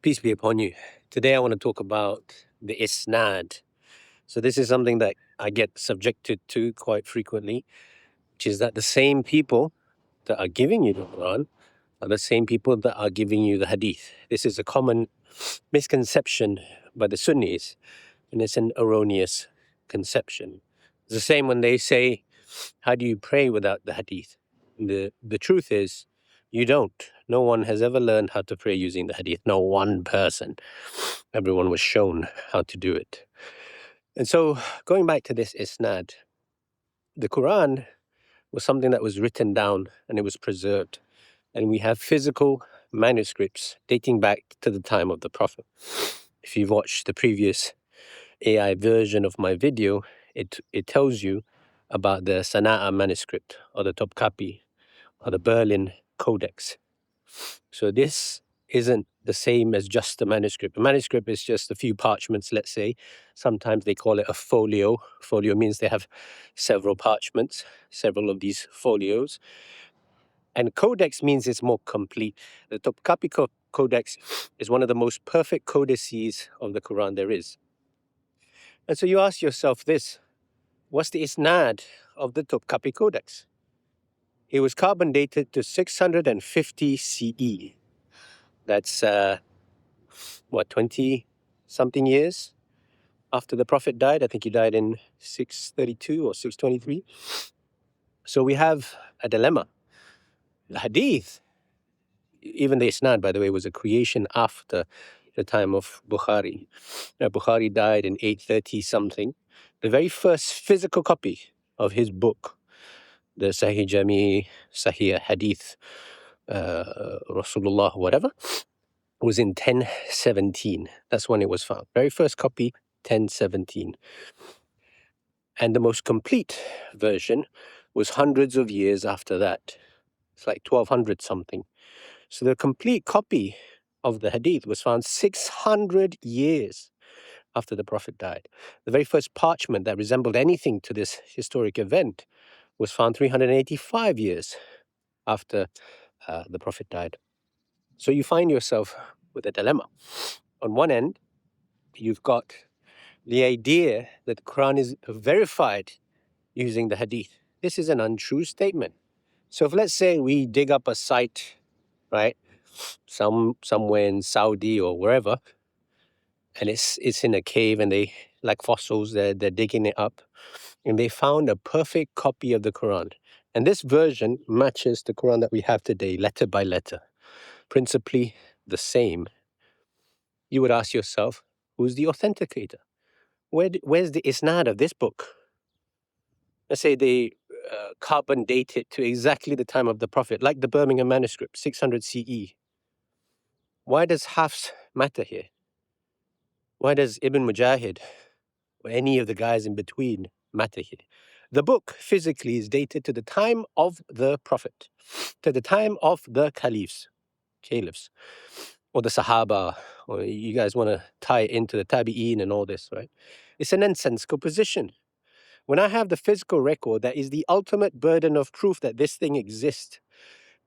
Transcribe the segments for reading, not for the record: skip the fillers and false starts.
Peace be upon you. Today I want to talk about the Isnad. So this is something that I get subjected to quite frequently, which is that the same people that are giving you the Quran are the same people that are giving you the hadith. This is a common misconception by the Sunnis, and it's an erroneous conception. It's the same when they say, how do you pray without the hadith? The truth is, you don't. No one has ever learned how to pray using the hadith. No one person. Everyone was shown how to do it. And so, going back to this Isnad, the Quran was something that was written down and it was preserved. And we have physical manuscripts dating back to the time of the Prophet. If you've watched the previous AI version of my video, it tells you about the Sana'a manuscript or the Topkapi or the Berlin Codex. So this isn't the same as just a manuscript. A manuscript is just a few parchments, let's say. Sometimes they call it a folio. Folio means they have several parchments, several of these folios. And codex means it's more complete. The Topkapi Codex is one of the most perfect codices of the Quran there is. And so you ask yourself this, what's the Isnad of the Topkapi Codex? It was carbon dated to 650 CE. That's, 20-something years after the Prophet died. I think he died in 632 or 623. So we have a dilemma. The hadith, even the Isnad, by the way, was a creation after the time of Bukhari. Now, Bukhari died in 830-something. The very first physical copy of his book, the Sahih Jami, Sahih Hadith, Rasulullah, whatever, was in 1017. That's when it was found. Very first copy, 1017. And the most complete version was hundreds of years after that. It's like 1200 something. So the complete copy of the hadith was found 600 years after the Prophet died. The very first parchment that resembled anything to this historic event was found 385 years after the Prophet died. So you find yourself with a dilemma. On one end, you've got the idea that the Quran is verified using the hadith. This is an untrue statement. So if, let's say, we dig up a site, right, somewhere in Saudi or wherever, and it's in a cave, and they, like fossils, they're digging it up, and they found a perfect copy of the Quran. And this version matches the Quran that we have today, letter by letter, principally the same. You would ask yourself, who's the authenticator? Where's the Isnad of this book? Let's say they carbon date it to exactly the time of the Prophet, like the Birmingham manuscript, 600 CE. Why does Hafs matter here? Why does Ibn Mujahid or any of the guys in between matter here? The book physically is dated to the time of the Prophet, to the time of the caliphs, or the Sahaba, or you guys want to tie it into the Tabi'een and all this, right? It's an nonsensical position. When I have the physical record, that is the ultimate burden of proof that this thing exists.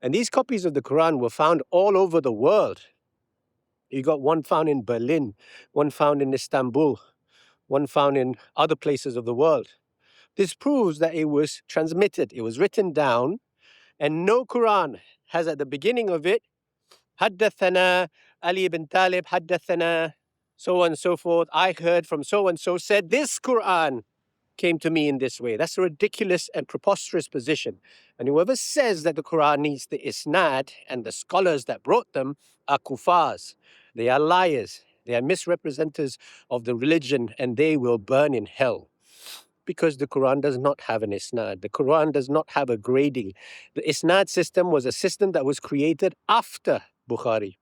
And these copies of the Quran were found all over the world. You got one found in Berlin, one found in Istanbul, one found in other places of the world. This proves that it was transmitted, it was written down, and no Quran has at the beginning of it, Haddathana Ali ibn Talib, Haddathana, so on and so forth. I heard from so and so said this Quran came to me in this way. That's a ridiculous and preposterous position. And whoever says that the Quran needs the Isnad and the scholars that brought them are kuffars. They are liars. They are misrepresenters of the religion, and they will burn in hell. Because the Quran does not have an Isnad. The Quran does not have a grading. The Isnad system was a system that was created after Bukhari.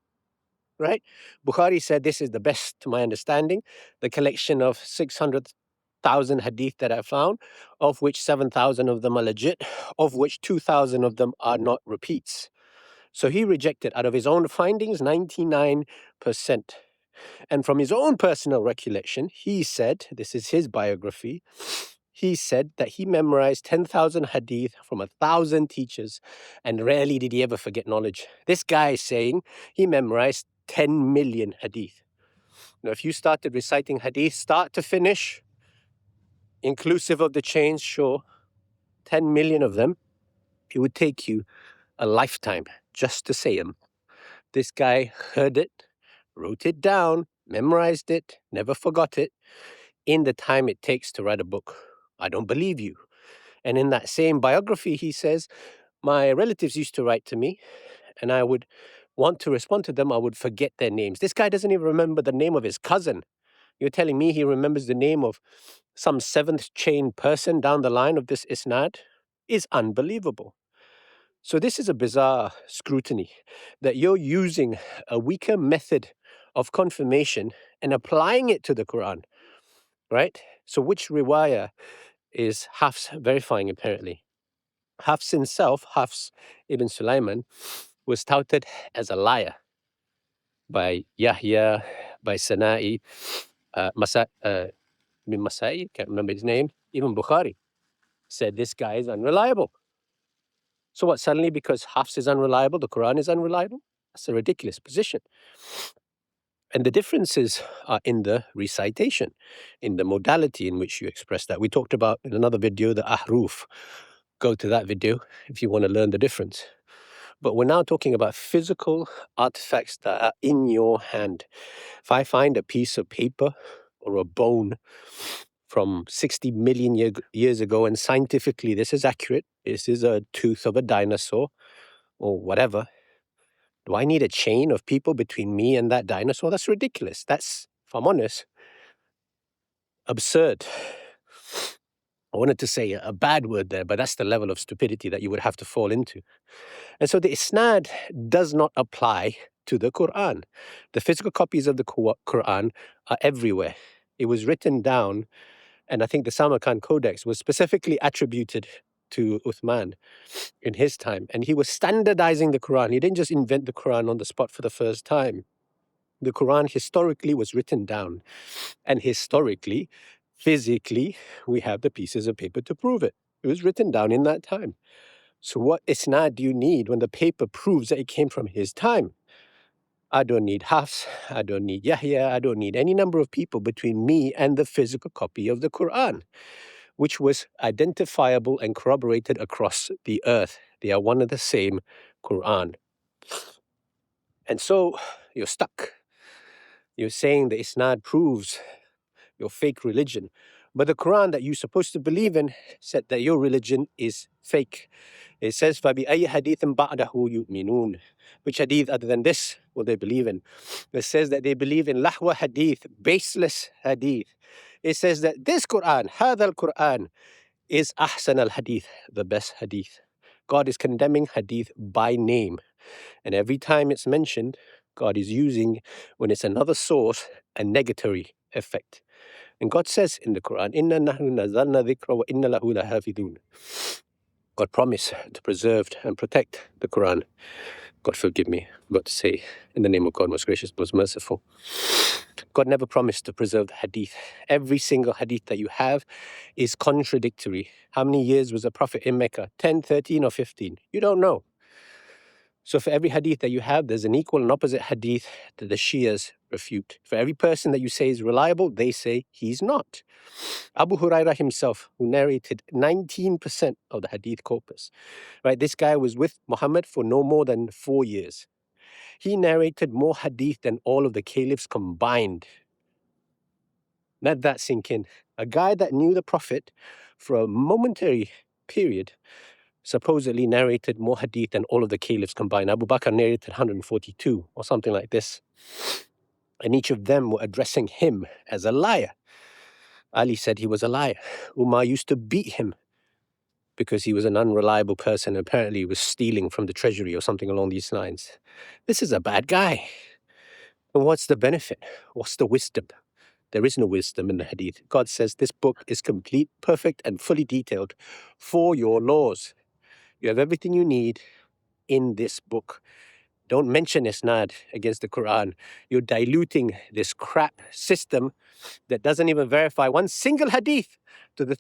Right? Bukhari said, this is the best to my understanding, the collection of 600,000 hadith that I found, of which 7,000 of them are legit, of which 2,000 of them are not repeats. So he rejected, out of his own findings, 99%. And from his own personal recollection, he said, this is his biography, he said that he memorized 10,000 hadith from 1,000 teachers, and rarely did he ever forget knowledge. This guy is saying he memorized 10 million hadith. Now, if you started reciting hadith start to finish, inclusive of the chains, sure, 10 million of them, it would take you a lifetime just to say them. This guy heard it, wrote it down, memorized it, never forgot it, in the time it takes to write a book. I don't believe you. And in that same biography, he says, my relatives used to write to me, and I would want to respond to them, I would forget their names. This guy doesn't even remember the name of his cousin. You're telling me he remembers the name of some seventh chain person down the line of this Isnad? Is unbelievable. So this is a bizarre scrutiny that you're using a weaker method of confirmation and applying it to the Quran, right? So which riwayah is Hafs verifying apparently? Hafs himself, Hafs ibn Suleiman, was touted as a liar by Yahya, by Sana'i, bin Masai, can't remember his name, even Bukhari said this guy is unreliable. So what, suddenly because Hafs is unreliable, the Quran is unreliable? That's a ridiculous position. And the differences are in the recitation, in the modality in which you express that. We talked about in another video, the ahruf. Go to that video if you want to learn the difference. But we're now talking about physical artifacts that are in your hand. If I find a piece of paper or a bone from 60 million years ago, and scientifically this is accurate, this is a tooth of a dinosaur or whatever, do I need a chain of people between me and that dinosaur? That's ridiculous. That's, if I'm honest, absurd. I wanted to say a bad word there, but that's the level of stupidity that you would have to fall into. And so the Isnad does not apply to the Quran. The physical copies of the Quran are everywhere. It was written down, and I think the Samarkand Codex was specifically attributed to Uthman in his time. And he was standardizing the Quran. He didn't just invent the Quran on the spot for the first time. The Quran historically was written down. And historically, physically, we have the pieces of paper to prove it. It was written down in that time. So what Isnad do you need when the paper proves that it came from his time? I don't need Hafs, I don't need Yahya, I don't need any number of people between me and the physical copy of the Quran, which was identifiable and corroborated across the earth. They are one and the same Quran. And so you're stuck. You're saying the Isnad proves your fake religion. But the Quran that you're supposed to believe in said that your religion is fake. It says, فَبِأَيِّ حَدِيثٍ بَعْدَهُ يُؤْمِنُونَ. Which hadith other than this will they believe in? It says that they believe in lahwa hadith, baseless hadith. It says that this Quran, هذا القرآن, is أحسن الحديث, the best hadith. God is condemning hadith by name. And every time it's mentioned, God is using, when it's another source, a negatory effect. And God says in the Quran, إِنَّا نَحْنُ نَزَّلْنَا ذِكْرَ وَإِنَّا لَهُ لَحَافِظُونَ. God promised to preserve and protect the Quran. God forgive me, I've got to say, in the name of God, most gracious, most merciful. God never promised to preserve the hadith. Every single hadith that you have is contradictory. How many years was the Prophet in Mecca? 10, 13, or 15? You don't know. So for every hadith that you have, there's an equal and opposite hadith that the Shias refute. For every person that you say is reliable, they say he's not. Abu Hurairah himself, who narrated 19% of the hadith corpus, right? This guy was with Muhammad for no more than 4 years. He narrated more hadith than all of the caliphs combined. Let that sink in. A guy that knew the Prophet for a momentary period supposedly narrated more hadith than all of the caliphs combined. Abu Bakr narrated 142 or something like this. And each of them were addressing him as a liar. Ali said he was a liar. Umar used to beat him because he was an unreliable person. Apparently he was stealing from the treasury or something along these lines. This is a bad guy. And what's the benefit? What's the wisdom? There is no wisdom in the hadith. God says this book is complete, perfect, and fully detailed for your laws. You have everything you need in this book. Don't mention Isnad against the Quran. You're diluting this crap system that doesn't even verify one single hadith to the